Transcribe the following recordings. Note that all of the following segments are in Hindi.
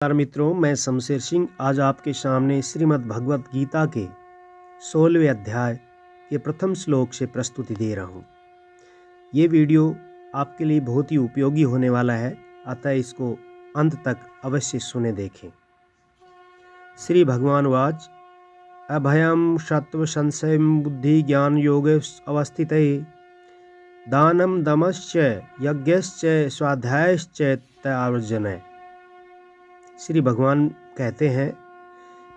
नमस्कार मित्रों, मैं शमशेर सिंह आज आपके सामने श्रीमद् भगवत गीता के 16वें अध्याय के प्रथम श्लोक से प्रस्तुति दे रहा हूँ। ये वीडियो आपके लिए बहुत ही उपयोगी होने वाला है, अतः इसको अंत तक अवश्य सुने देखें। श्री भगवान वाच अभयम सत्व संशय बुद्धि ज्ञान योग अवस्थित दानम दमश्च यज्ञश्च स्वाध्यायश्च त्यावर्जन। श्री भगवान कहते हैं,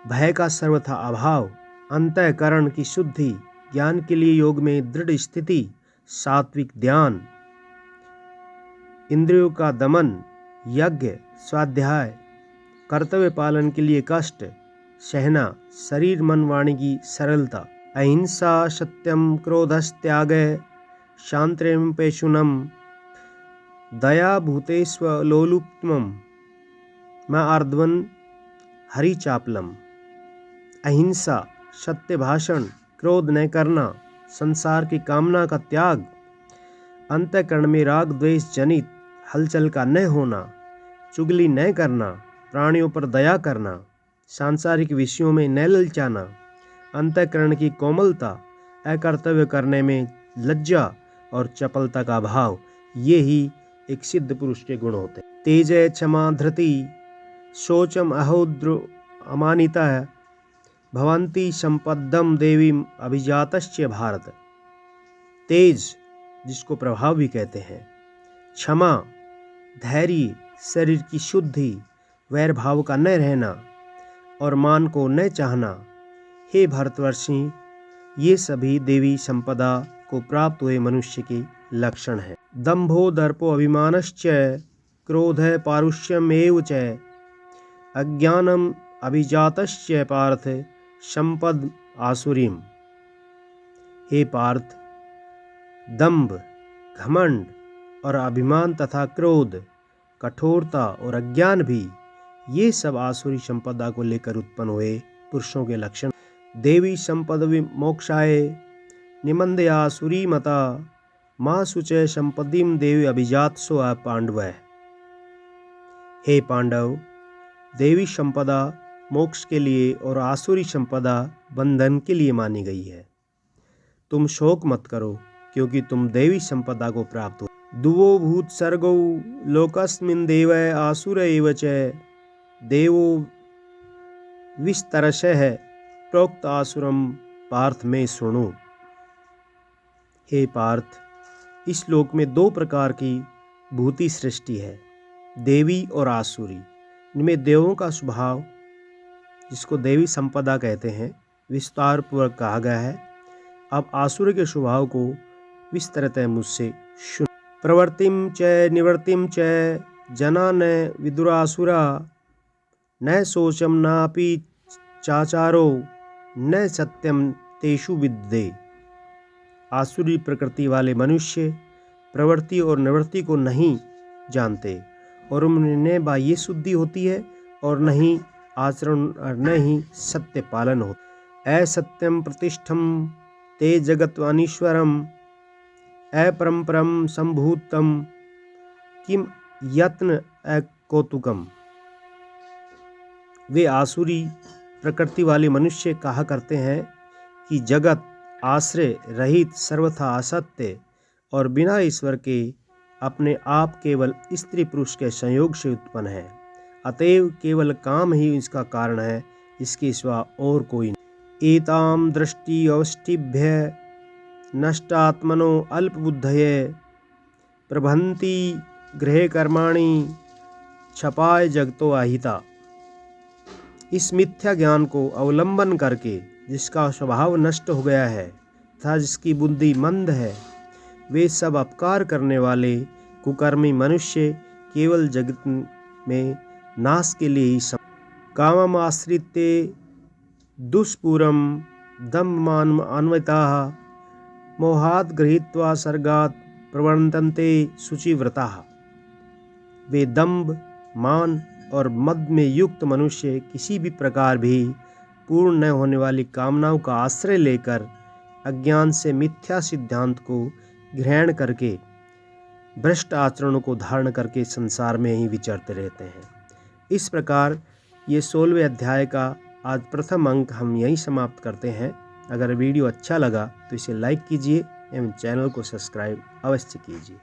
भय का सर्वथा अभाव, अंतःकरण की शुद्धि, ज्ञान के लिए योग में दृढ़ स्थिति, सात्विक ध्यान, इंद्रियों का दमन, यज्ञ, स्वाध्याय, कर्तव्य पालन के लिए कष्ट सहना, शरीर मन वाणी की सरलता, अहिंसा, सत्यम, क्रोधस्त्याग, शांतिम पेशुनम, दया भूतेष्वलोलुप्तम, मैं अर्धवन हरि चापलम। अहिंसा, सत्य भाषण, क्रोध न करना, संसार की कामना का त्याग, अंतःकरण में राग द्वेष जनित हलचल का न होना, चुगली न करना, प्राणियों पर दया करना, सांसारिक विषयों में न ललचाना, अंतःकरण की कोमलता, अकर्तव्य करने में लज्जा और चपलता का भाव, ये ही एक सिद्ध पुरुष के गुण होते हैं। तेज, क्षमा, धृति, शोचम, अहोद्र, अमानिता भवंती संपदम देवी अभिजातश्च भारत। तेज, जिसको प्रभाव भी कहते हैं, क्षमा, धैर्य, शरीर की शुद्धि, वैर भाव का न रहना और मान को न चाहना, हे भारतवर्षी, ये सभी देवी संपदा को प्राप्त हुए मनुष्य के लक्षण हैं। दंभो दर्पो अभिमानश्च क्रोध पारुष्यमेव च अज्ञानम अभिजातश्च पार्थ संपद आसुरीम। हे पार्थ, दंभ, घमंड और अभिमान तथा क्रोध, कठोरता और अज्ञान भी, ये सब आसुरी संपदा को लेकर उत्पन्न हुए पुरुषों के लक्षण। देवी संपद विमोक्षाय निमंदया आसुरी मता माँ सुचय संपदिम देवी अभिजात सो पांडव। हे पांडव, देवी संपदा मोक्ष के लिए और आसुरी संपदा बंधन के लिए मानी गई है। तुम शोक मत करो, क्योंकि तुम देवी संपदा को प्राप्त हो। दुवो भूत सर्गो लोकस्मिन् देव आसुर एव च देवो विस्तरशः प्रोक्त आसुरम पार्थ में सुनो। हे पार्थ, इस लोक में दो प्रकार की भूति सृष्टि है, देवी और आसुरी। इनमें देवों का स्वभाव, जिसको देवी संपदा कहते हैं, विस्तार पूर्वक कहा गया है। अब आसुर के स्वभाव को विस्तरतः मुझसे सुन। प्रवृत्तिम च निवृत्तिम च जना न विदुरासुरा न शोचम नापि चाचारो न सत्यम तेषु विद्ये। आसुरी प्रकृति वाले मनुष्य प्रवृत्ति और निवृत्ति को नहीं जानते और उनमें बाह्य शुद्धि होती है और न ही आचरण और न ही सत्य पालन होता। असत्यम प्रतिष्ठम ते जगत्वानीश्वरम अपरंपरम संभूतम किम यत्न अकौतुकम। वे आसुरी प्रकृति वाले मनुष्य कहा करते हैं कि जगत आश्रय रहित सर्वथा असत्य और बिना ईश्वर के अपने आप केवल स्त्री पुरुष के संयोग से उत्पन्न है, अतएव केवल काम ही इसका कारण है, इसके सिवा और कोई नहीं। एताम दृष्टि अवष्टिभ्य नष्टात्मनो अल्पबुद्धये प्रभंति गृहे कर्माणि छपाय जगतो अहिता। इस मिथ्या ज्ञान को अवलंबन करके जिसका स्वभाव नष्ट हो गया है तथा जिसकी बुद्धि मंद है, वे सब अपकार करने वाले कुकर्मी मनुष्य केवल जगत में नाश के लिए ही कामम आश्रित्य दुष्पूरम दम्भमान अन्विताः मोहात् गृहीत्वा सर्गात् प्रवर्तन्ते शुचिव्रताः। वे दंभ, मान और मद में युक्त मनुष्य किसी भी प्रकार भी पूर्ण न होने वाली कामनाओं का आश्रय लेकर अज्ञान से मिथ्या सिद्धांत को ग्रहण करके भ्रष्ट आचरणों को धारण करके संसार में ही विचरते रहते हैं। इस प्रकार ये 16वें अध्याय का आज प्रथम अंक हम यहीं समाप्त करते हैं। अगर वीडियो अच्छा लगा तो इसे लाइक कीजिए एवं चैनल को सब्सक्राइब अवश्य कीजिए।